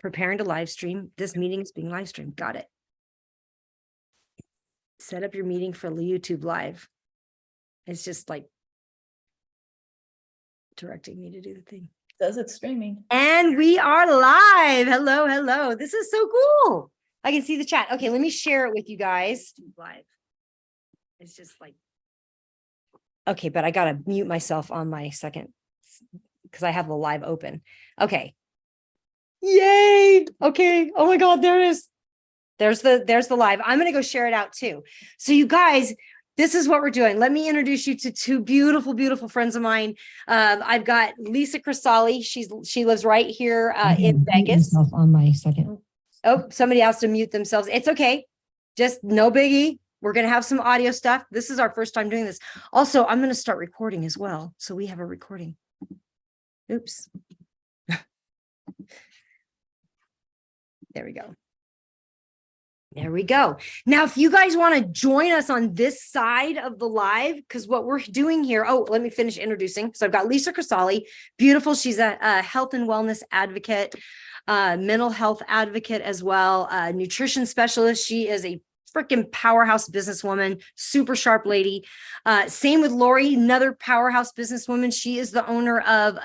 Preparing to live stream. This meeting is being live streamed. Got it. Set up your meeting for YouTube Live. It's just like directing me to do the thing. Says it's streaming. And we are live. Hello, hello. This is so cool. I can see the chat. Okay, let me share it with you guys. Live. It's just like, okay, but I gotta mute myself on my second because I have the live open. Okay. Yay. Okay. Oh my God, there it is. There's the live. I'm gonna go share it out too. So you guys, this is what we're doing. Let me introduce you to two beautiful, beautiful friends of mine. I've got Lisa Crisali. She lives right here in Vegas. On my second. Oh, somebody has to mute themselves. It's okay. Just no biggie. We're going to have some audio stuff. This is our first time doing this. Also, I'm going to start recording as well. So we have a recording. Oops. There we go. There we go. Now, if you guys want to join us on this side of the live, because what we're doing here, oh, let me finish introducing. So I've got Lisa Crisali, beautiful. She's a health and wellness advocate, mental health advocate as well, nutrition specialist. She is a freaking powerhouse businesswoman, super sharp lady. Same with Lori, another powerhouse businesswoman. She is the owner of,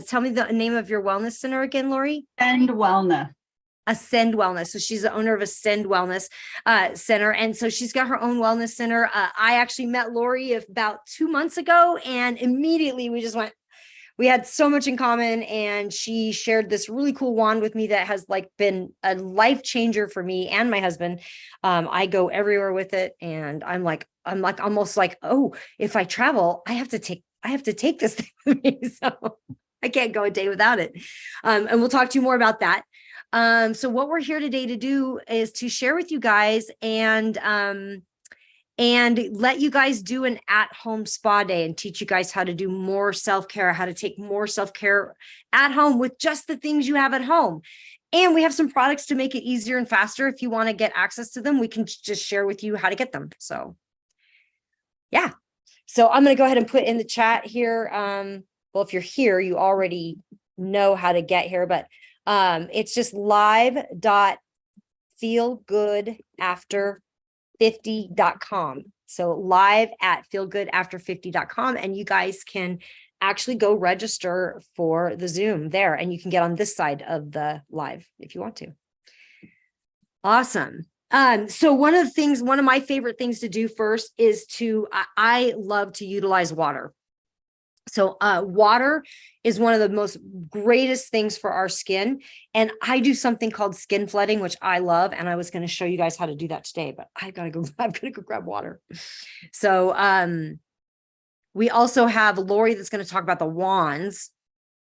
tell me the name of your wellness center again, Lori. Ascend Wellness. Ascend Wellness. So she's the owner of Ascend Wellness Center. And so she's got her own wellness center. I actually met Lori about 2 months ago, and immediately we had so much in common. And she shared this really cool wand with me that has like been a life changer for me and my husband. I go everywhere with it. And I'm almost like, oh, if I travel, I have to take this thing with me. So I can't go a day without it. And we'll talk to you more about that. So what we're here today to do is to share with you guys and let you guys do an at-home spa day and teach you guys how to do more self-care, how to take more self-care at home with just the things you have at home. And we have some products to make it easier and faster. If you want to get access to them, we can just share with you how to get them. So yeah. So I'm going to go ahead and put in the chat here. Well, if you're here, you already know how to get here, but it's just live.feelgoodafter50.com. So live at feelgoodafter50.com. And you guys can actually go register for the Zoom there, and you can get on this side of the live if you want to. Awesome. So one of my favorite things to do first is I love to utilize water. So water is one of the most greatest things for our skin. And I do something called skin flooding, which I love. And I was going to show you guys how to do that today, but I've got to go grab water. So we also have Lori that's going to talk about the wands.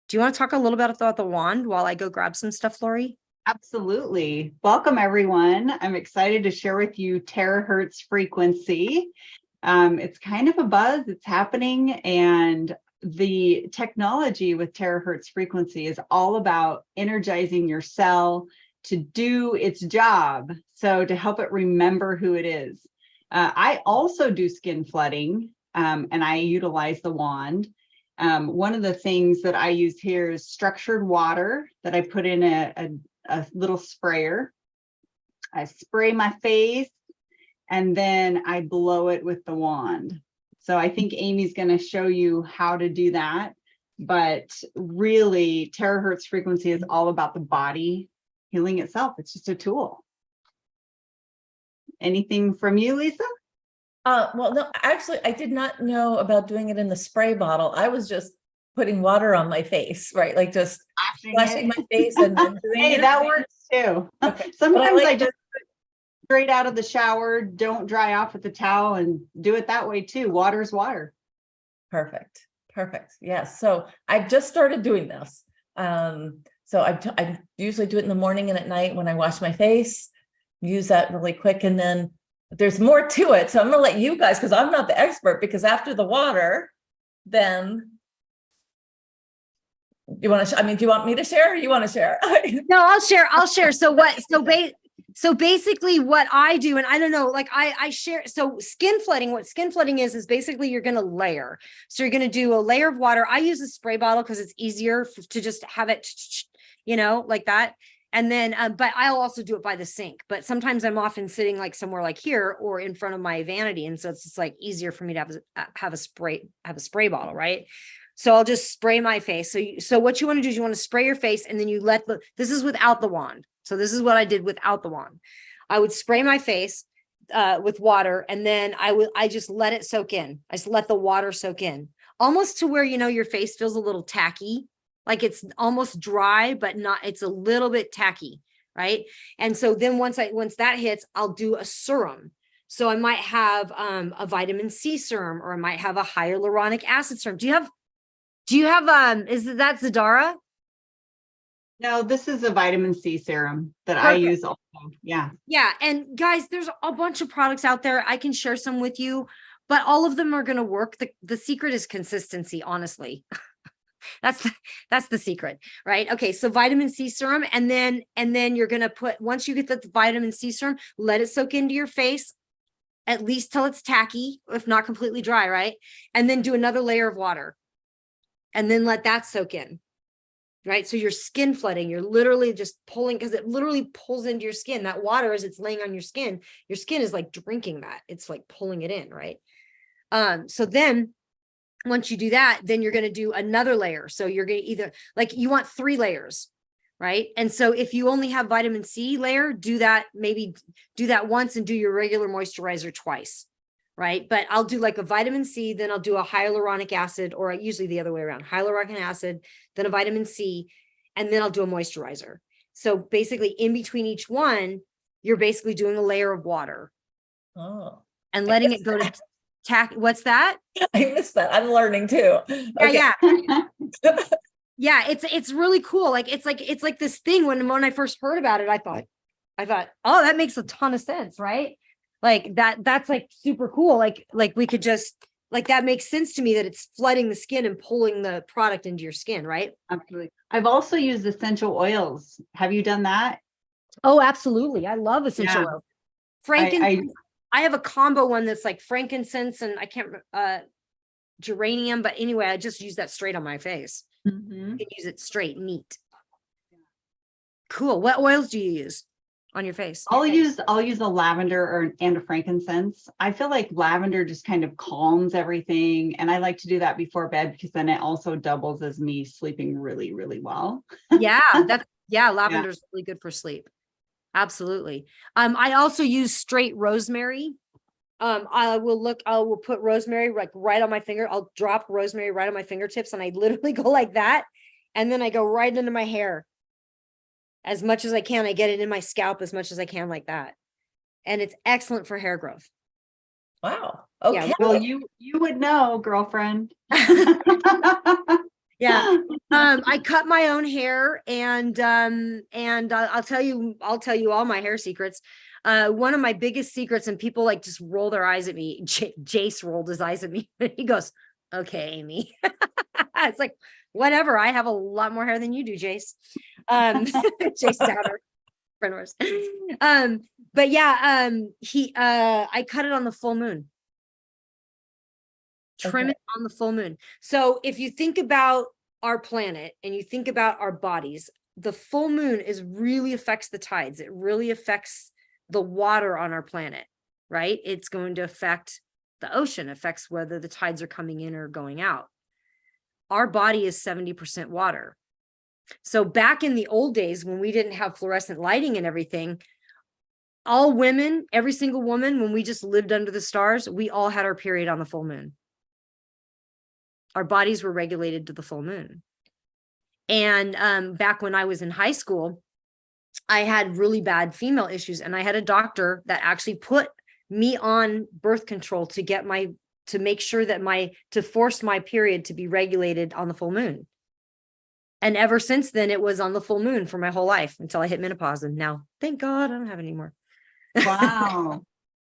Do you want to talk a little bit about the wand while I go grab some stuff, Lori? Absolutely. Welcome, everyone. I'm excited to share with you terahertz frequency. It's kind of a buzz. It's happening. And the technology with terahertz frequency is all about energizing your cell to do its job. So to help it remember who it is. I also do skin flooding, and I utilize the wand. One of the things that I use here is structured water that I put in a little sprayer. I spray my face, and then I blow it with the wand. So I think Amy's going to show you how to do that. But really, terahertz frequency is all about the body healing itself. It's just a tool. Anything from you, Lisa? Well, no, actually, I did not know about doing it in the spray bottle. I was just putting water on my face, right? Like just splashing my face and then doing hey, it. That works too. Okay. Sometimes I just straight out of the shower, don't dry off with the towel, and do it that way too. Water is water. Perfect. Yes. So I've just started doing this. So I usually do it in the morning and at night when I wash my face, use that really quick. And then there's more to it. So I'm going to let you guys, because I'm not the expert, because after the water, then you want to, do you want me to share or you want to share? No, I'll share. So basically what I do, and I don't know, like I share, so skin flooding, what skin flooding is basically you're going to layer. So you're going to do a layer of water. I use a spray bottle because it's easier to just have it, like that. And then, but I'll also do it by the sink. But sometimes I'm often sitting like somewhere like here or in front of my vanity. And so it's just like easier for me to have a spray bottle, right? So I'll just spray my face. So what you want to do is you want to spray your face and then you this is without the wand. So this is what I did without the wand. I would spray my face with water, and then I just let it soak in. I just let the water soak in, almost to where, your face feels a little tacky, like it's almost dry, but not, it's a little bit tacky, right? And so then once that hits, I'll do a serum. So I might have a vitamin C serum, or I might have a hyaluronic acid serum. Do you have is that Zadara? No, this is a vitamin C serum that I use also. Yeah. Yeah. And guys, there's a bunch of products out there. I can share some with you, but all of them are going to work. The secret is consistency, honestly. That's the secret, right? Okay. So vitamin C serum, and then you're going to once you get the vitamin C serum, let it soak into your face, at least till it's tacky, if not completely dry, right? And then do another layer of water, and then let that soak in. Right. So your skin flooding, you're literally just pulling, because it literally pulls into your skin. That water, as it's laying on your skin is like drinking that. It's like pulling it in. Right. So then once you do that, then you're going to do another layer. So you're going to either, like, you want 3 layers. Right. And so if you only have vitamin C layer, maybe do that once and do your regular moisturizer twice. Right. But I'll do like a vitamin C, then I'll do a hyaluronic acid, or usually the other way around, hyaluronic acid, then a vitamin C, and then I'll do a moisturizer. So basically in between each one, you're basically doing a layer of water. Oh, and letting it go to what's that? I missed that. I'm learning too. Yeah. Yeah. It's really cool. Like, it's like this thing when I first heard about it, I thought, oh, that makes a ton of sense. Right. Like that's like super cool. Like we could just, like, that makes sense to me, that it's flooding the skin and pulling the product into your skin. Right. Absolutely. I've also used essential oils. Have you done that? Oh, absolutely. I love essential oils. Frankincense. I have a combo one that's like frankincense and I can't geranium, but anyway, I just use that straight on my face. Mm-hmm. You can use it straight, neat. Cool. What oils do you use on your face? I'll use a lavender and a frankincense. I feel like lavender just kind of calms everything, and I like to do that before bed because then it also doubles as me sleeping really, really well. Lavender is really good for sleep. Absolutely. I also use straight rosemary. I will put rosemary like right on my finger. I'll drop rosemary right on my fingertips, and I literally go like that. And then I go right into my hair as much as I can. I get it in my scalp as much as I can, like that. And it's excellent for hair growth. Wow. Okay. Yeah, well, you would know, girlfriend. Yeah. I cut my own hair, and I'll tell you all my hair secrets. One of my biggest secrets, and people like just roll their eyes at me. Jace rolled his eyes at me. He goes, "Okay, Amy." It's like, whatever. I have a lot more hair than you do, Jace. Jace Downer, friend of ours. But yeah, I cut it on the full moon. Trim it on the full moon. So if you think about our planet and you think about our bodies, the full moon really affects the tides. It really affects the water on our planet, right? It's going to affect the ocean, affects whether the tides are coming in or going out. Our body is 70% water. So back in the old days, when we didn't have fluorescent lighting and everything, all women, every single woman, when we just lived under the stars, we all had our period on the full moon. Our bodies were regulated to the full moon. And back when I was in high school, I had really bad female issues, and I had a doctor that actually put me on birth control to make sure that to force my period to be regulated on the full moon. And ever since then, it was on the full moon for my whole life until I hit menopause. And now, thank God, I don't have it anymore. Wow.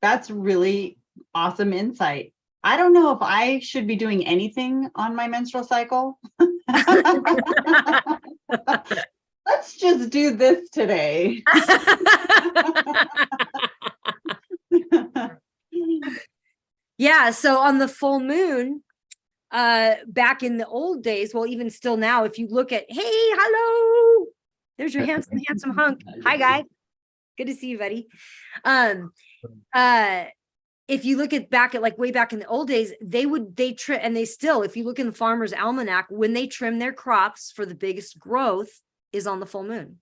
That's really awesome insight. I don't know if I should be doing anything on my menstrual cycle. Let's just do this today. Yeah. So on the full moon, back in the old days, well, even still now, if you look at, hey, hello, There's your handsome hunk. Hi, guy. Good to see you, buddy. If you look back at like way back in the old days, they trim, and they still, if you look in the Farmer's Almanac, when they trim their crops for the biggest growth is on the full moon.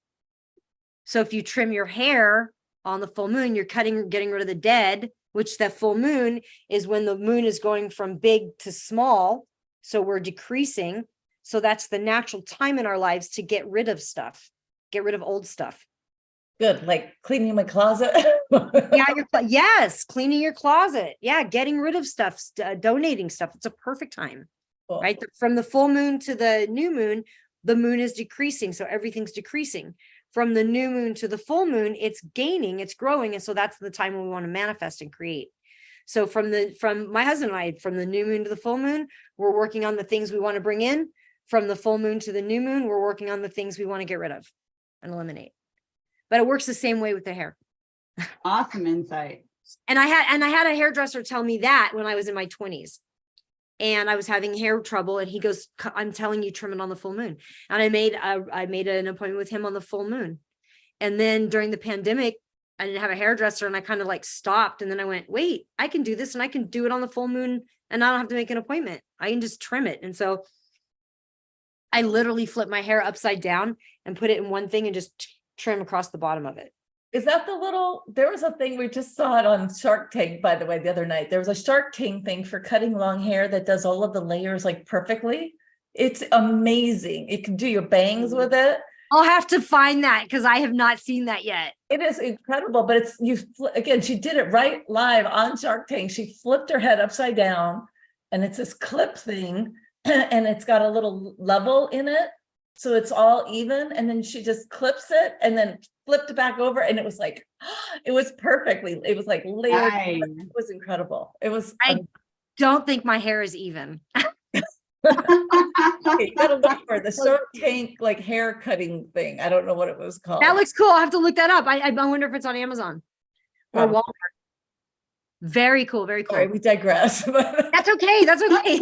So if you trim your hair on the full moon, you're getting rid of the dead, which that full moon is when the moon is going from big to small. So we're decreasing. So that's the natural time in our lives to get rid of stuff, get rid of old stuff. Good, like cleaning my closet. Yeah, yes, cleaning your closet. Yeah, getting rid of stuff, donating stuff. It's a perfect time, Cool. right? From the full moon to the new moon, the moon is decreasing. So everything's decreasing. From the new moon to the full moon, it's gaining, it's growing. And so that's the time when we want to manifest and create. So from my husband and I, from the new moon to the full moon, we're working on the things we want to bring in. From the full moon to the new moon, we're working on the things we want to get rid of and eliminate. But it works the same way with the hair. Awesome insight. And I had a hairdresser tell me that when I was in my 20s. And I was having hair trouble, and he goes, I'm telling you, trim it on the full moon. And I made an appointment with him on the full moon. And then during the pandemic, I didn't have a hairdresser, and I kind of like stopped. And then I went, wait, I can do this, and I can do it on the full moon, and I don't have to make an appointment. I can just trim it. And so I literally flipped my hair upside down and put it in one thing and just trim across the bottom of it. Is that there was a thing, we just saw it on Shark Tank, by the way, the other night. There was a Shark Tank thing for cutting long hair that does all of the layers like perfectly. It's amazing. You can do your bangs with it. I'll have to find that because I have not seen that yet. It is incredible, but again, she did it right live on Shark Tank. She flipped her head upside down, and it's this clip thing, and it's got a little level in it. So it's all even, and then she just clips it and then flipped it back over, and it was like, it was perfectly, it was like layered. Nice. It was incredible. It was. I don't think my hair is even. Okay, you gotta look for the Shark Tank like hair cutting thing. I don't know what it was called. That looks cool. I'll have to look that up. I wonder if it's on Amazon or Probably. Walmart. Very cool. Very cool. Sorry, we digress. That's okay. That's okay.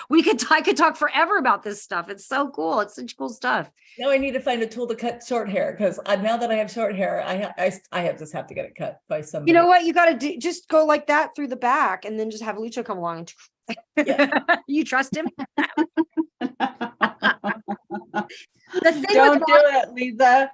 I could talk forever about this stuff. It's so cool. It's such cool stuff. Now I need to find a tool to cut short hair, because now that I have short hair, I just have to get it cut by somebody. You know what? You got to do, just go like that through the back, and then just have Lucho come along. Yeah. You trust him? The thing Don't with do it, Lisa.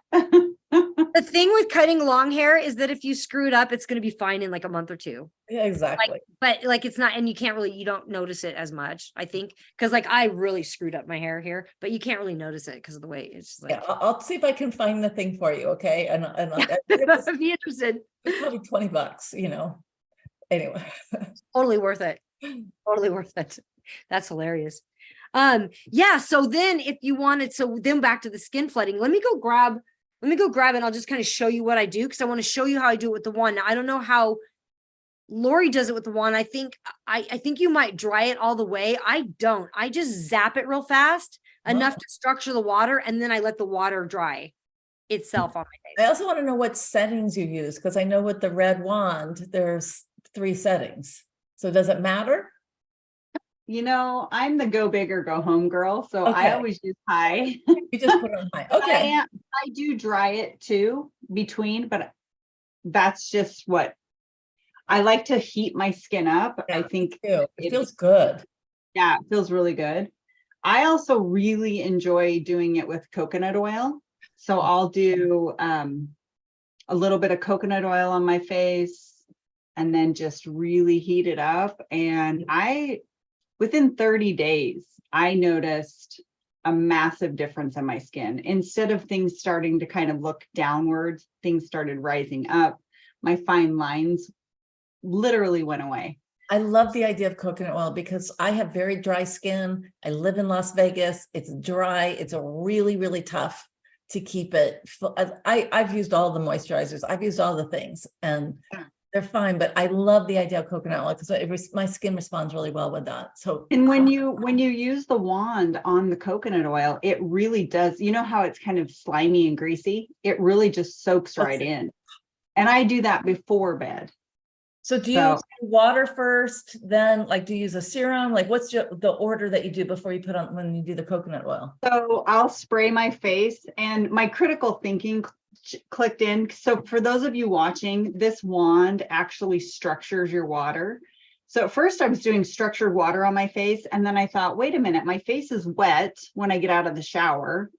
the thing with cutting long hair is that if you screw it up, it's going to be fine in like a month or two. Yeah, exactly. But like it's not, and you don't notice it as much, I think, because like I really screwed up my hair here, but you can't really notice it because of the way it's just like. Yeah, I'll see if I can find the thing for you. Okay. And I'd be interested. it's probably $20, anyway. Totally worth it. Totally worth it. That's hilarious. Yeah. So then if you wanted, so then back to the skin flooding, let me go grab it. And I'll just kind of show you what I do, because I want to show you how I do it with the wand. Now, I don't know how Lori does it with the wand. I think you might dry it all the way. I don't. I just zap it real fast, enough to structure the water, and then I let the water dry itself on my face. I also want to know what settings you use, because I know with the red wand, there's 3 settings. So does it matter? I'm the go big or go home girl, so Okay. I always use high. You just put it on high. Okay. I do dry it too between, but that's just what I like to heat my skin up. Yeah, I think Ew, it feels good. yeah, it feels really good. I also really enjoy doing it with coconut oil. So I'll do a little bit of coconut oil on my face and then just really heat it up. And within 30 days, I noticed a massive difference in my skin. Instead of things starting to kind of look downwards, things started rising up. My fine lines literally went away. I love the idea of coconut oil because I have very dry skin. I live in Las Vegas. It's dry. It's a really, really tough to keep it. I've used all the moisturizers. I've used all the things and they're fine, but I love the idea of coconut oil because my skin responds really well with that. So, and when you use the wand on the coconut oil, it really does. You know how it's kind of slimy and greasy? It really just soaks right in. And I do that before bed. So do you So- do water first, then like do you use a serum? Like what's the order that you do before you put on when you do the coconut oil? So I'll spray my face, and my critical thinking clicked in. So for those of you watching, this wand actually structures your water. So at first I was doing structured water on my face, and then I thought, wait a minute, my face is wet when I get out of the shower.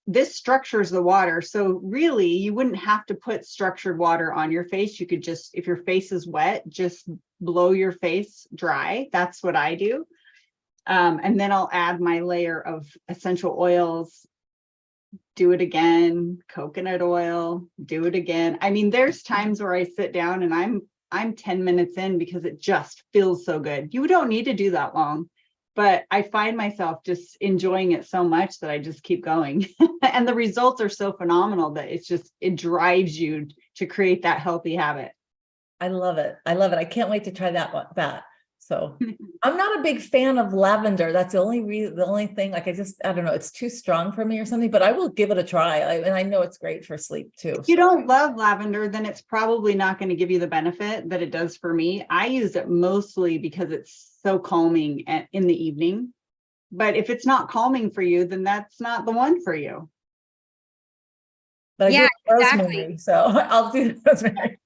This structures the water. So really you wouldn't have to put structured water on your face. You could just, if your face is wet, just blow your face dry. That's what I do. And then I'll add my layer of essential oils, do it again, coconut oil, do it again. I mean, there's times where I sit down and I'm 10 minutes in because it just feels so good. You don't need to do that long, but I find myself just enjoying it so much that I just keep going. And the results are so phenomenal that it drives you to create that healthy habit. I love it. I love it. I can't wait to try that. So I'm not a big fan of lavender. That's the only thing, like I don't know, it's too strong for me or something, but I will give it a try. And I know it's great for sleep too. If you don't love lavender, then it's probably not going to give you the benefit that it does for me. I use it mostly because it's so calming in the evening. But if it's not calming for you, then that's not the one for you. But I do Yeah, like exactly. rosemary, so I'll do rosemary.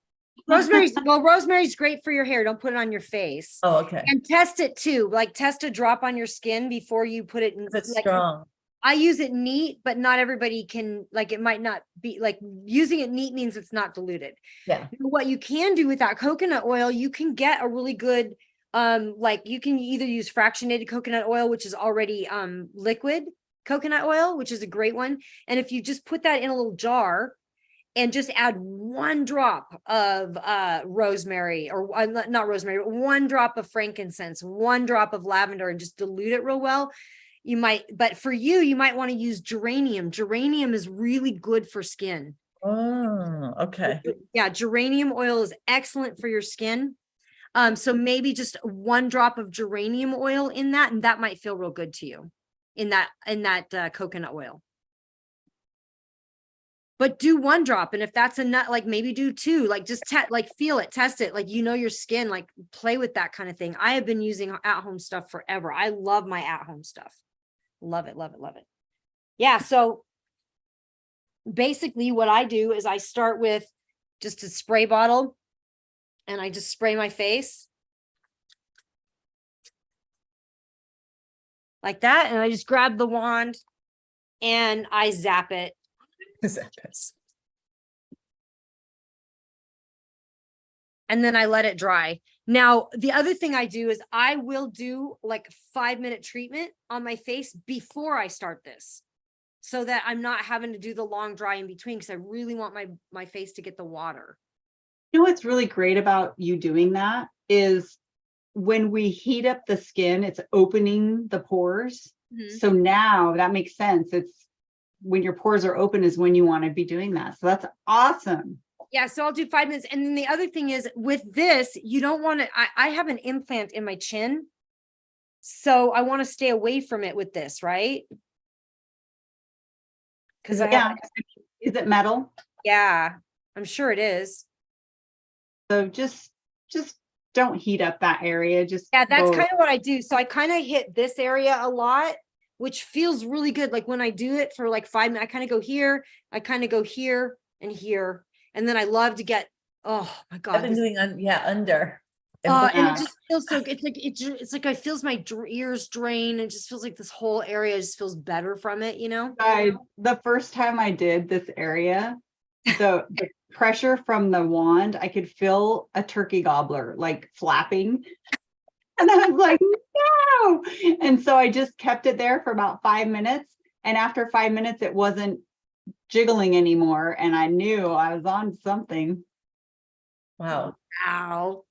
Rosemary's great for your hair. Don't put it on your face. Oh, okay. And test it too. Like test a drop on your skin before you put it in. It's Like, strong. I use it neat, but not everybody can, like, it might not be like using it neat means it's not diluted. Yeah. What you can do with that coconut oil, you can get a really good, like you can either use fractionated coconut oil, which is already liquid coconut oil, which is a great one. And if you just put that in a little jar and just add 1 drop of rosemary, or not rosemary, but 1 drop of frankincense, 1 drop of lavender, and just dilute it real well. You might, but for you might want to use geranium. Geranium is really good for skin. Oh, okay. Yeah, geranium oil is excellent for your skin. So maybe just 1 drop of geranium oil in that, and that might feel real good to you in that coconut oil. But do 1 drop, and if that's a nut, like maybe do 2, like just like feel it, test it, like your skin, like play with that kind of thing. I have been using at-home stuff forever. I love my at-home stuff. Love it, love it, love it. Yeah, so basically what I do is I start with just a spray bottle and I just spray my face like that, and I just grab the wand and I zap it. And then I let it dry. Now, the other thing I do is I will do like a 5-minute treatment on my face before I start this, so that I'm not having to do the long dry in between, because I really want my face to get the water. You know what's really great about you doing that is when we heat up the skin, it's opening the pores. So now that makes sense. It's when your pores are open is when you want to be doing that. So that's awesome. Yeah, so I'll do 5 minutes. And then the other thing is with this, you don't want to, I have an implant in my chin, so I want to stay away from it with this, right? Because Yeah. Is it metal? yeah, I'm sure it is. So just don't heat up that area. Just Yeah, that's go- kind of what I do. So I kind of hit this area a lot, which feels really good. Like when I do it for like 5 minutes, I kind of go here, I kind of go here and here. And then I love to get, oh my God. I've been doing under. And Yeah. it just feels so good. It's like, it feels my ears drain. It just feels like this whole area just feels better from it, you know? The first time I did this area, the pressure from the wand, I could feel a turkey gobbler like flapping. And I was like, no. And so I just kept it there for about 5 minutes. And after 5 minutes, it wasn't jiggling anymore. And I knew I was on something. Wow. Ow.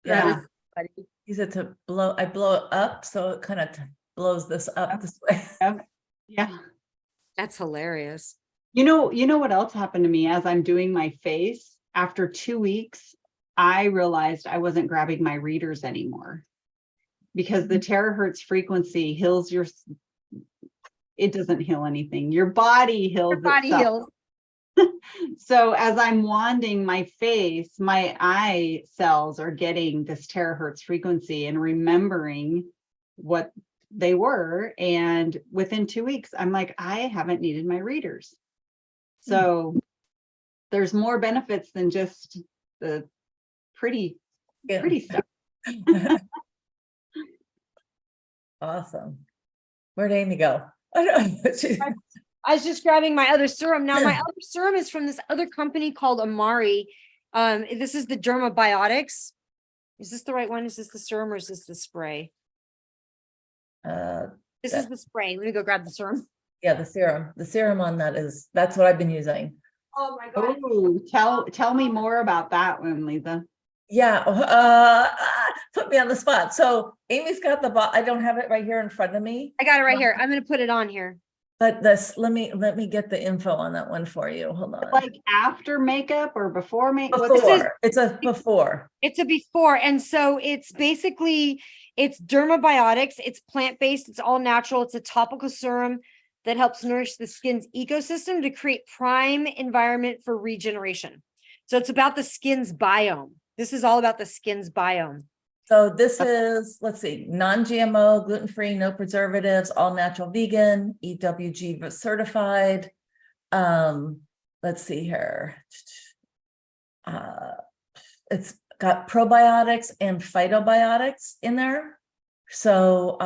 Yeah. That is funny. Use it to I blow it up, so it kind of blows this up this way. Yeah. That's hilarious. You know what else happened to me as I'm doing my face? After 2 weeks, I realized I wasn't grabbing my readers anymore, because the terahertz frequency heals it doesn't heal anything. Your body heals Your body itself. heals. So as I'm wanding my face, my eye cells are getting this terahertz frequency and remembering what they were. And within 2 weeks, I'm like, I haven't needed my readers. So there's more benefits than just the pretty stuff. Awesome. Where'd Amy go? I don't know. I was just grabbing my other serum. Now, my other serum is from this other company called Amari. This is the Dermabiotics. Is this the right one? Is this the serum or is this the spray? This is the spray. Let me go grab the serum. Yeah, the serum on that's what I've been using. Oh my God. Oh, tell me more about that one, Lisa. Yeah, put me on the spot. So Amy's got I don't have it right here in front of me, I got it right here. I'm going to put it on here. but let me get the info on that one for you. Hold on. Like after makeup or before makeup? Before. It's a before. It's a before. And so it's basically, it's Dermabiotics. It's plant-based. It's all natural. It's a topical serum that helps nourish the skin's ecosystem to create prime environment for regeneration. So it's about the skin's biome. This is all about the skin's biome. So this is, let's see, non-GMO, gluten-free, no preservatives, all natural vegan, EWG certified. Let's see here. It's got probiotics and phytobiotics in there. So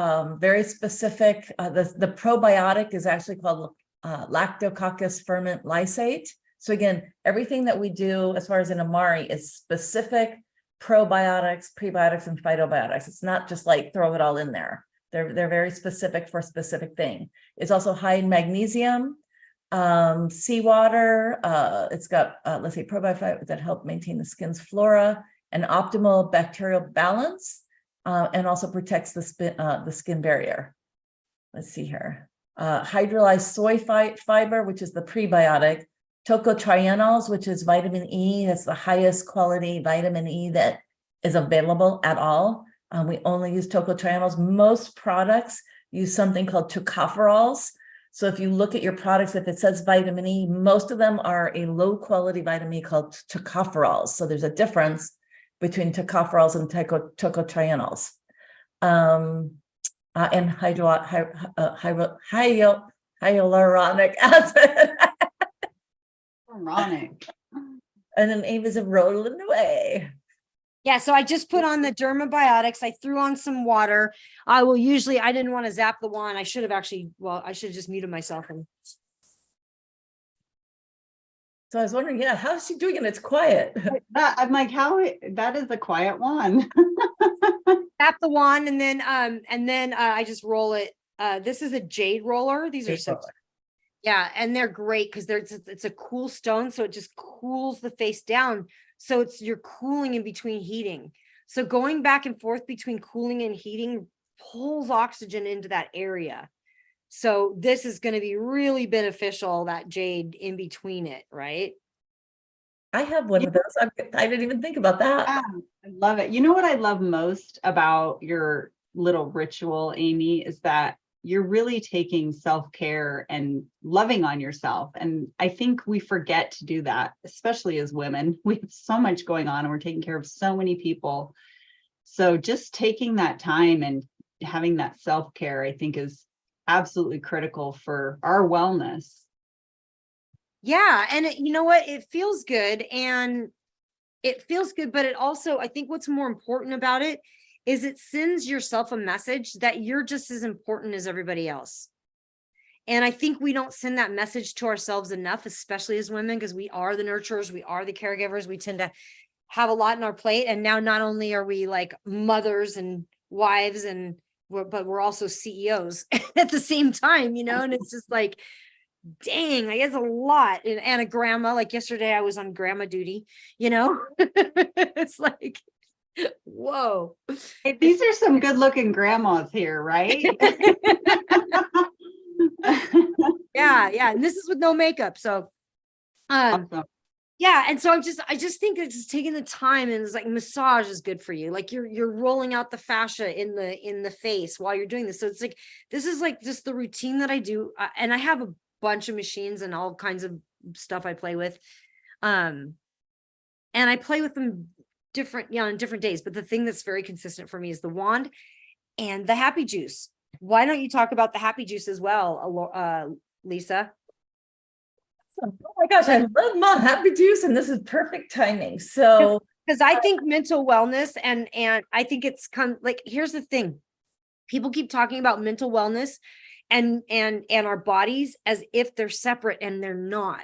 very specific. The probiotic is actually called Lactococcus ferment lysate. So again, everything that we do as far as in Amari is specific probiotics, prebiotics, and phytobiotics. It's not just like throw it all in there. They're very specific for a specific thing. It's also high in magnesium, seawater. It's got, let's say, probiotics that help maintain the skin's flora and optimal bacterial balance, and also protects the skin barrier. Let's see here. Hydrolyzed soy fiber, which is the prebiotic. Tocotrienols, which is vitamin E. That's the highest quality vitamin E that is available at all. We only use tocotrienols. Most products use something called tocopherols. So if you look at your products, if it says vitamin E, most of them are a low quality vitamin E called tocopherols. So there's a difference between tocopherols and tocotrienols. And hyaluronic acid. Ironic. And then Ava's rolling away. Yeah, so I just put on the Dermabiotics. I threw on some water. I didn't want to zap the wand. I should have just muted myself. So I was wondering, how is she doing it? It's quiet. I'm like, that is a quiet one. Tap the wand and then I just roll it. This is a jade roller. These are so yeah, and they're great because it's a cool stone, so it just cools the face down. So you're cooling in between heating. So going back and forth between cooling and heating pulls oxygen into that area. So this is going to be really beneficial, that jade in between it, right? I have one of those. I didn't even think about that. Yeah, I love it. You know what I love most about your little ritual, Amy, is that you're really taking self-care and loving on yourself. And I think we forget to do that, especially as women. We have so much going on and we're taking care of so many people. So just taking that time and having that self-care, I think, is absolutely critical for our wellness. Yeah. And you know what? It feels good. But it also, I think what's more important about it is it sends yourself a message that you're just as important as everybody else. And I think we don't send that message to ourselves enough, especially as women, because we are the nurturers, we are the caregivers, we tend to have a lot on our plate. And now not only are we like mothers and wives, but we're also CEOs at the same time, and it's just like, dang, I guess a lot. And a grandma, like yesterday I was on grandma duty, it's like, whoa. Hey, these are some good looking grandmas here, right? Yeah. And this is with no makeup. So, Awesome. Yeah. And so I just think it's just taking the time, and it's like massage is good for you. Like you're rolling out the fascia in the face while you're doing this. So it's like, this is like just the routine that I do. And I have a bunch of machines and all kinds of stuff I play with. And I play with them different, on different days. But the thing that's very consistent for me is the wand and the happy juice. Why don't you talk about the happy juice as well, Lisa? Oh my gosh, I love my happy juice, and this is perfect timing. So Because I think mental wellness and I think it's like, here's the thing. People keep talking about mental wellness and our bodies as if they're separate, and they're not.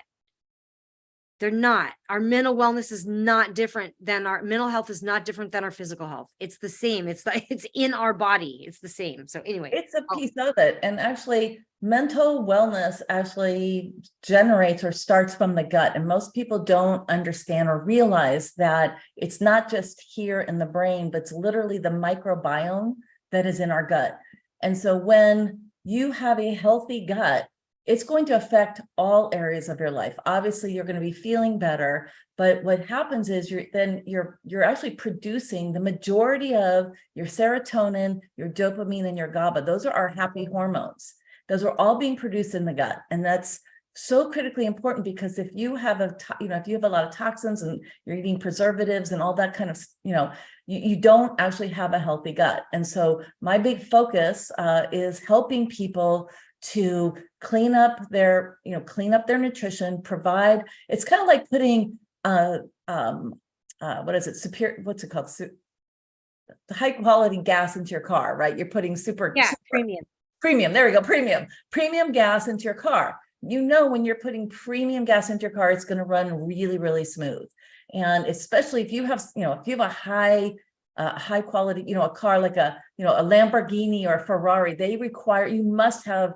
They're not. Our mental wellness is not different than our mental health is not different than our physical health. It's the same. It's like it's in our body. It's the same. So anyway, it's a piece of it. And actually, mental wellness actually generates or starts from the gut. And most people don't understand or realize that it's not just here in the brain, but it's literally the microbiome that is in our gut. And so when you have a healthy gut, it's going to affect all areas of your life. Obviously, you're going to be feeling better, but what happens is you're actually producing the majority of your serotonin, your dopamine, and your GABA. Those are our happy hormones. Those are all being produced in the gut, and that's so critically important, because if you have if you have a lot of toxins and you're eating preservatives and all that kind of, you don't actually have a healthy gut. And so my big focus is helping people to clean up their nutrition, provide, it's kind of like putting what's it called? The high quality gas into your car, right? You're putting premium, there we go, premium gas into your car. When you're putting premium gas into your car, it's going to run really, really smooth. And especially if you have, a high quality, a car like a Lamborghini or a Ferrari, you must have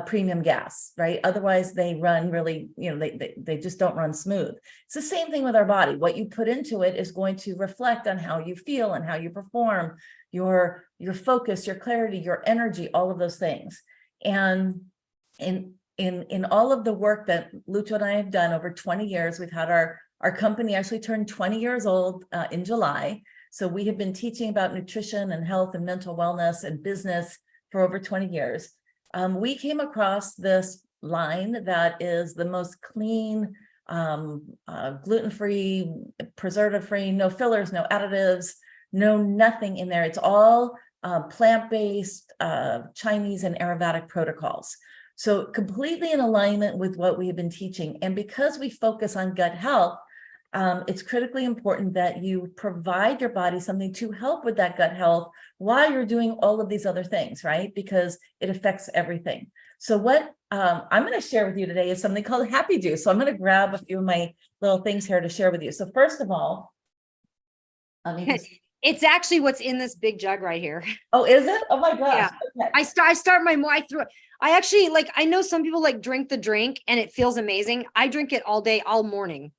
premium gas, right? Otherwise they run really, they just don't run smooth. It's the same thing with our body. What you put into it is going to reflect on how you feel and how you perform, your focus, your clarity, your energy, all of those things. And in all of the work that Lucho and I have done over 20 years, we've had our company actually turned 20 years old in July. So we have been teaching about nutrition and health and mental wellness and business for over 20 years. We came across this line that is the most clean, gluten-free, preservative-free, no fillers, no additives, nothing in there. It's all plant-based, Chinese and Ayurvedic protocols. So completely in alignment with what we have been teaching. And because we focus on gut health, it's critically important that you provide your body something to help with that gut health while you're doing all of these other things, right? Because it affects everything. So what I'm going to share with you today is something called Happy Juice. So I'm going to grab a few of my little things here to share with you. So first of all, it's actually what's in this big jug right here. Oh, is it? Oh my gosh. Yeah. Okay. I actually I know some people drink the drink and it feels amazing. I drink it all day, all morning.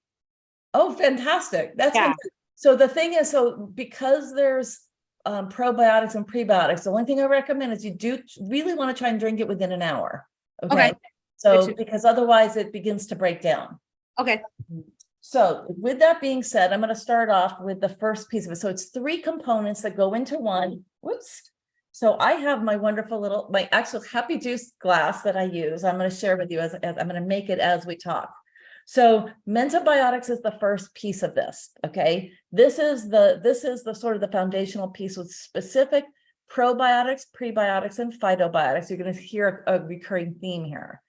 Oh, fantastic. That's fantastic. So the thing is, because there's probiotics and prebiotics, the only thing I recommend is you do really want to try and drink it within an hour. Okay. So because otherwise it begins to break down. Okay. So with that being said, I'm going to start off with the first piece of it. So it's 3 components that go into one. Whoops. So I have my wonderful my actual Happy Juice glass that I use. I'm going to share with you as I'm going to make it as we talk. So Mentabiotics is the first piece of this. Okay. This is the sort of the foundational piece with specific probiotics, prebiotics, and phytobiotics. You're going to hear a recurring theme here.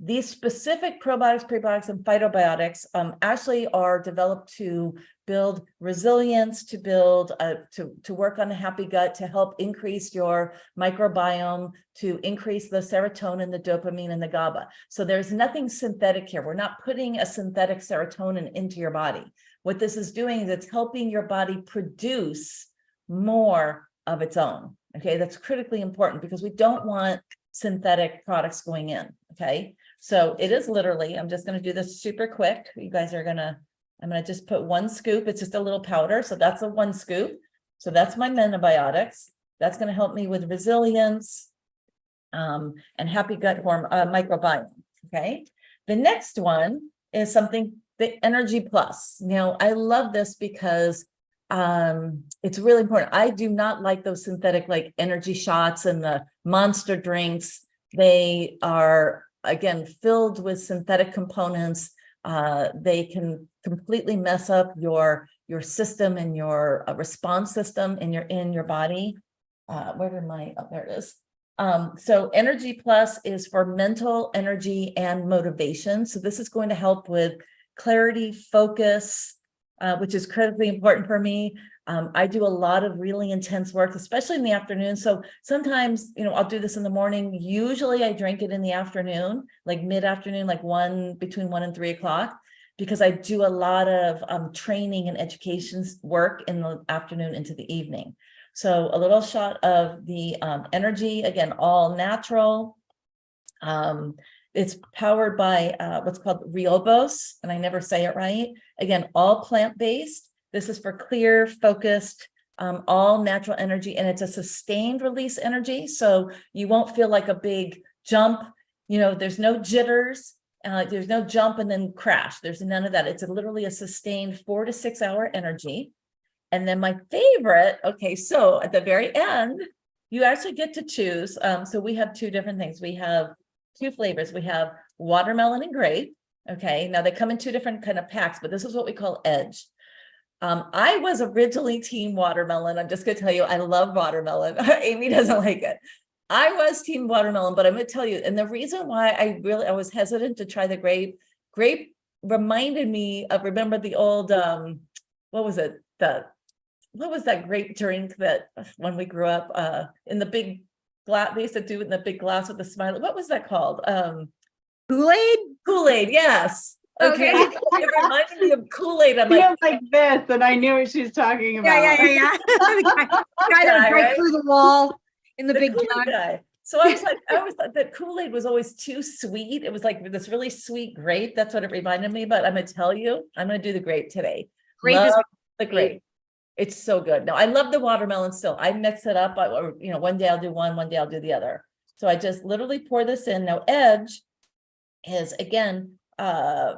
These specific probiotics, prebiotics, and phytobiotics actually are developed to build resilience, to build, to work on a happy gut, to help increase your microbiome, to increase the serotonin, the dopamine, and the GABA. So there's nothing synthetic here. We're not putting a synthetic serotonin into your body. What this is doing is it's helping your body produce more of its own. Okay, that's critically important because we don't want synthetic products going in. Okay, so it is literally, I'm just going to do this super quick. You guys are I'm going to just put 1 scoop. It's just a little powder. So that's a 1 scoop. So that's my Mentabiotics. That's going to help me with resilience and happy gut microbiome. Okay, the next one is something, the Energy Plus. Now, I love this because it's really important. I do not like those synthetic energy shots and the monster drinks. They are, again, filled with synthetic components. They can completely mess up your system and your response system in your body. Where did my, oh, there it is. So Energy Plus is for mental energy and motivation. So this is going to help with clarity, focus, which is critically important for me. I do a lot of really intense work, especially in the afternoon. So sometimes, I'll do this in the morning. Usually I drink it in the afternoon, like mid-afternoon, like between 1 and 3 o'clock, because I do a lot of training and education work in the afternoon into the evening. So a little shot of the energy, again, all natural. It's powered by what's called Riobos, and I never say it right. Again, all plant-based. This is for clear, focused, all natural energy, and it's a sustained release energy. So you won't feel like a big jump. There's no jitters. There's no jump and then crash. There's none of that. It's literally a sustained 4 to 6 hour energy. And then my favorite, okay, so at the very end, you actually get to choose. So we have 2 different things. We have 2 flavors. We have watermelon and grape. Okay, now they come in 2 different kind of packs, but this is what we call Edge. I was originally team watermelon. I'm just gonna tell you, I love watermelon. Amy doesn't like it. I was team watermelon, but I'm gonna tell you, and the reason why I was hesitant to try the grape reminded me of, remember the old, what was it? What was that grape drink that when we grew up in the big glass, they used to do it in the big glass with the smiley, what was that called? Kool-Aid? Kool-Aid, yes. Okay. It reminded me of Kool-Aid. I'm like this, and I knew what she was talking about. Yeah. The guy that would break through the wall in the big Kool-Aid jug. guy. So I always thought that Kool-Aid was always too sweet. It was like this really sweet grape. That's what it reminded me. But I'm gonna tell you, I'm gonna do the grape today. Grape is the grape. It's so good. Now I love the watermelon still. I mix it up. One day I'll do one day I'll do the other. So I just literally pour this in. Now Edge is again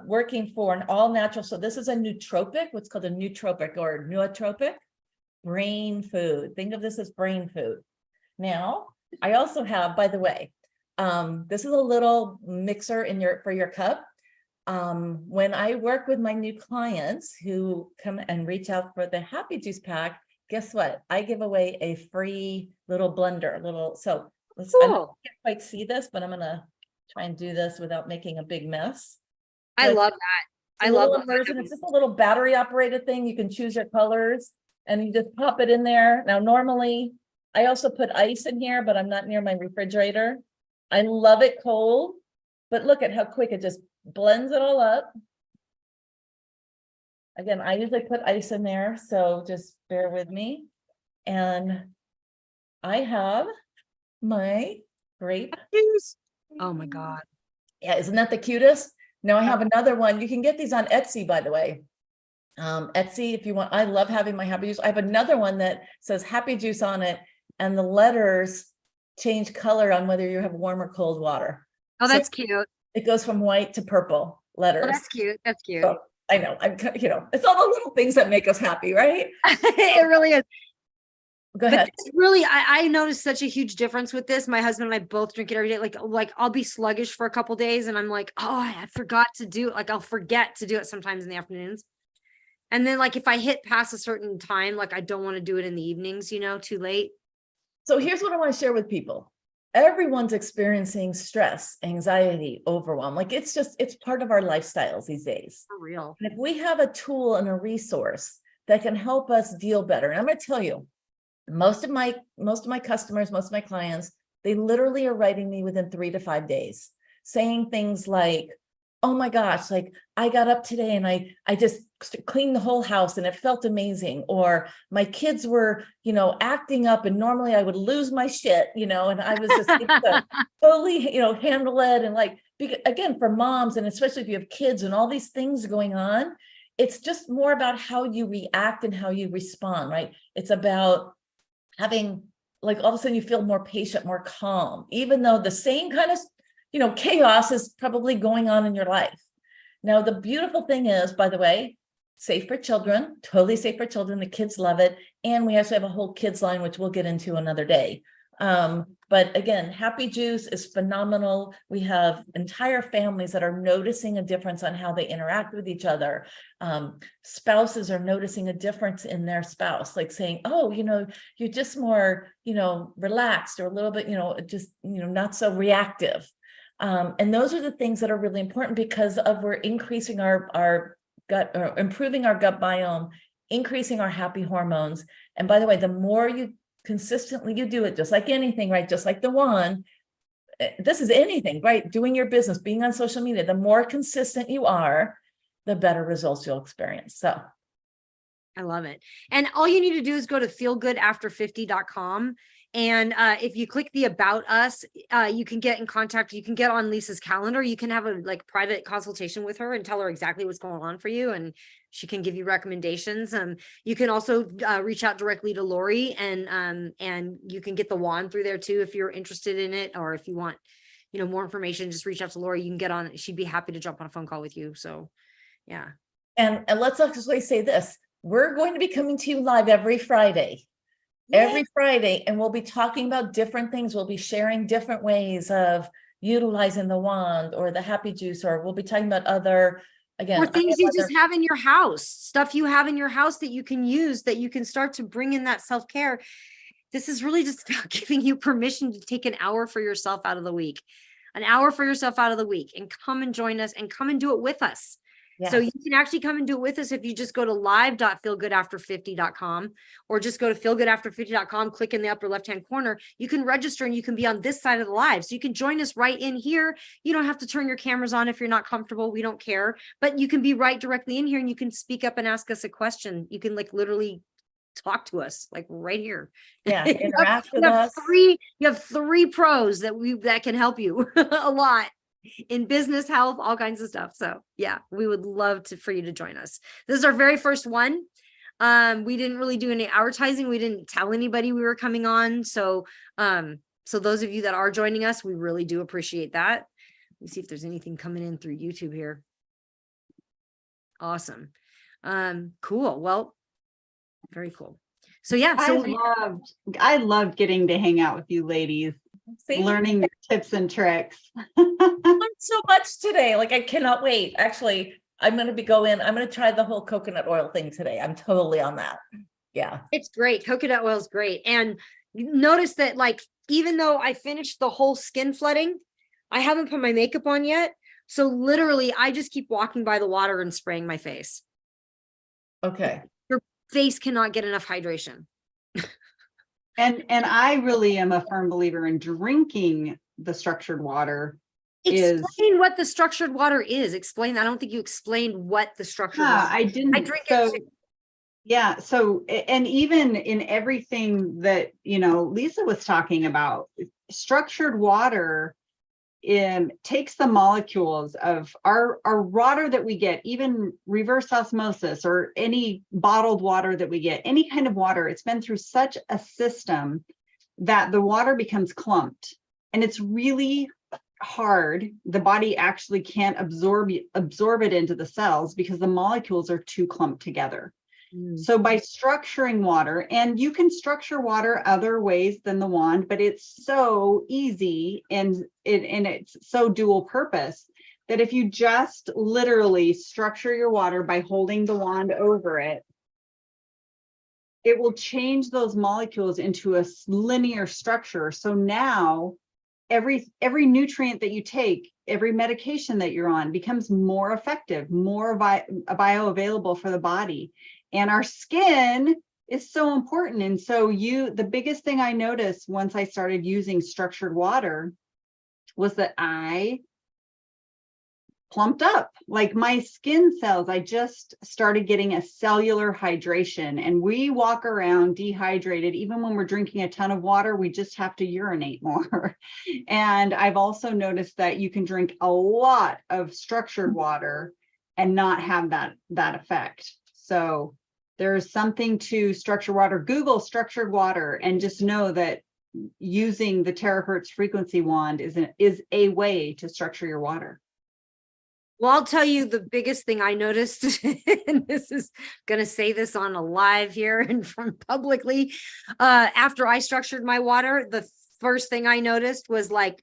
working for an all natural. So this is a nootropic, what's called a nootropic or nootropic brain food. Think of this as brain food. Now I also have, by the way, this is a little mixer for your cup. When I work with my new clients who come and reach out for the Happy Juice pack, guess what? I give away a free little blender, so let's, I can't quite see this, but I'm gonna try and do this without making a big mess. I love that. I love immersion. It's just a little battery operated thing. You can choose your colors and you just pop it in there. Now, normally I also put ice in here, but I'm not near my refrigerator. I love it cold, but look at how quick it just blends it all up. Again, I usually put ice in there, so just bear with me. And I have my grape juice. Oh my God. Yeah, isn't that the cutest? Now I have another one. You can get these on Etsy, by the way. Etsy, if you want. I love having my Happy Juice. I have another one that says Happy Juice on it, and the letters change color on whether you have warm or cold water. Oh, that's cute. It goes from white to purple letters. Oh, that's cute. That's cute. So, I know. It's all the little things that make us happy, right? It really is. Go ahead. But it's really, I noticed such a huge difference with this. My husband and I both drink it every day. Like I'll be sluggish for a couple days and I'm like, oh, I forgot to do it. Like I'll forget to do it sometimes in the afternoons. And then like if I hit past a certain time, like I don't want to do it in the evenings, too late. So here's what I want to share with people. Everyone's experiencing stress, anxiety, overwhelm. Like it's part of our lifestyles these days. For real. And if we have a tool and a resource that can help us deal better, and I'm going to tell you, most of my customers, most of my clients, they literally are writing me within 3 to 5 days saying things like, oh my gosh, like I got up today and I just cleaned the whole house and it felt amazing. Or my kids were, acting up and normally I would lose my shit, and I was just able to totally, handle it. And like, again, for moms, and especially if you have kids and all these things going on, it's just more about how you react and how you respond, right? It's about having, like, all of a sudden you feel more patient, more calm, even though the same kind of, chaos is probably going on in your life. Now, the beautiful thing is, by the way, safe for children, totally safe for children. The kids love it. And we actually have a whole kids line, which we'll get into another day. But again, Happy Juice is phenomenal. We have entire families that are noticing a difference on how they interact with each other. Spouses are noticing a difference in their spouse, like saying, oh, you're just more, relaxed or a little bit, just, not so reactive. And those are the things that are really important because we're increasing our gut, or improving our gut biome, increasing our happy hormones. And by the way, the more consistently you do it, just like anything, right? Just like the wand, this is anything, right? Doing your business, being on social media, the more consistent you are, the better results you'll experience. So I love it. And all you need to do is go to feelgoodafter50.com. And if you click the About Us, you can get in contact. You can get on Lisa's calendar. You can have a private consultation with her and tell her exactly what's going on for you. And she can give you recommendations. You can also reach out directly to Lori, and you can get the wand through there too if you're interested in it, or if you want, more information, just reach out to Lori. You can get on. She'd be happy to jump on a phone call with you. So, yeah. And let's actually say this: we're going to be coming to you live every Friday. Every Friday, and we'll be talking about different things. We'll be sharing different ways of utilizing the wand or the Happy Juice, or we'll be talking about other, again, or things you just have in your house, stuff you have in your house that you can use, that you can start to bring in that self-care. This is really just about giving you permission to take an hour for yourself out of the week, and come and join us and come and do it with us. Yes. So you can actually come and do it with us if you just go to live.feelgoodafter50.com, or just go to feelgoodafter50.com, click in the upper left-hand corner. You can register and you can be on this side of the live. So you can join us right in here. You don't have to turn your cameras on if you're not comfortable. We don't care, but you can be right directly in here and you can speak up and ask us a question. You can literally talk to us right here. Yeah, interact with us. You have three pros that can help you a lot in business, health, all kinds of stuff. So yeah, we would love for you to join us. This is our very first one. We didn't really do any advertising. We didn't tell anybody we were coming on. So those of you that are joining us, we really do appreciate that. Let me see if there's anything coming in through YouTube here. Awesome. Cool. Well, very cool. So yeah, I loved getting to hang out with you ladies. Learning the tips and tricks. I learned so much today. I cannot wait. Actually, I'm going to I'm going to try the whole coconut oil thing today. I'm totally on that. Yeah. It's great. Coconut oil is great. And notice that even though I finished the whole skin flooding, I haven't put my makeup on yet. So literally I just keep walking by the water and spraying my face. Okay. Your face cannot get enough hydration. And I really am a firm believer in drinking the structured water. Explain what the structured water is. Explain. I don't think you explained what the structured water. I didn't. I drink it too. Yeah. So, and even in everything that, Lisa was talking about, structured water takes the molecules of our water that we get, even reverse osmosis or any bottled water that we get, any kind of water. It's been through such a system that the water becomes clumped, and it's really hard. The body actually can't absorb it into the cells because the molecules are too clumped together. So by structuring water, and you can structure water other ways than the wand, but it's so easy and it's so dual purpose that if you just literally structure your water by holding the wand over it, it will change those molecules into a linear structure. So now every nutrient that you take, every medication that you're on becomes more effective, more bioavailable for the body. And our skin is so important. And so the biggest thing I noticed once I started using structured water was that I plumped up. My skin cells, I just started getting a cellular hydration. And we walk around dehydrated. Even when we're drinking a ton of water, we just have to urinate more. And I've also noticed that you can drink a lot of structured water and not have that effect. So there's something to structured water. Google structured water and just know that using the terahertz frequency wand is a way to structure your water. Well, I'll tell you the biggest thing I noticed, and this is going to say this on a live here and from publicly, after I structured my water, the first thing I noticed was like,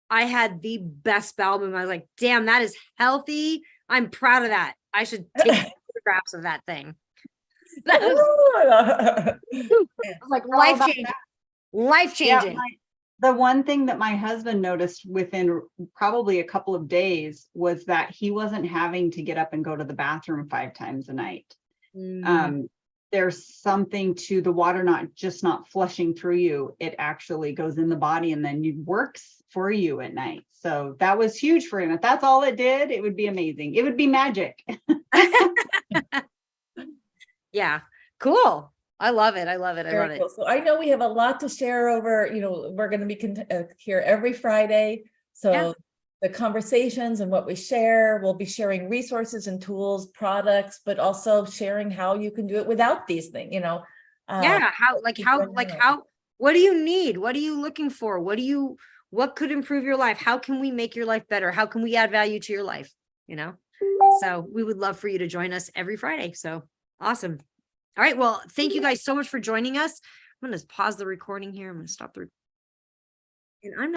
I had the best bowel movement. I was like, damn, that is healthy. I'm proud of that. I should take photographs of that thing. That was, like We're all about life-changing. Life-changing. The one thing that my husband noticed within probably a couple of days was that he wasn't having to get up and go to the bathroom 5 times a night. There's something to the water not flushing through you. It actually goes in the body and then it works for you at night. So that was huge for him. If that's all it did, it would be amazing. It would be magic. Yeah. Cool. I love it. I love it. I love Very it. cool. So I know we have a lot to share over, we're going to be here every Friday. So Yeah. the conversations and what we share, we'll be sharing resources and tools, products, but also sharing how you can do it without these things, Yeah. general. What do you need? What are you looking for? What could improve your life? How can we make your life better? How can we add value to your life? So we would love for you to join us every Friday. So awesome. All right. Well, thank you guys so much for joining us. I'm going to pause the recording here. I'm going to stop the recording. And I'm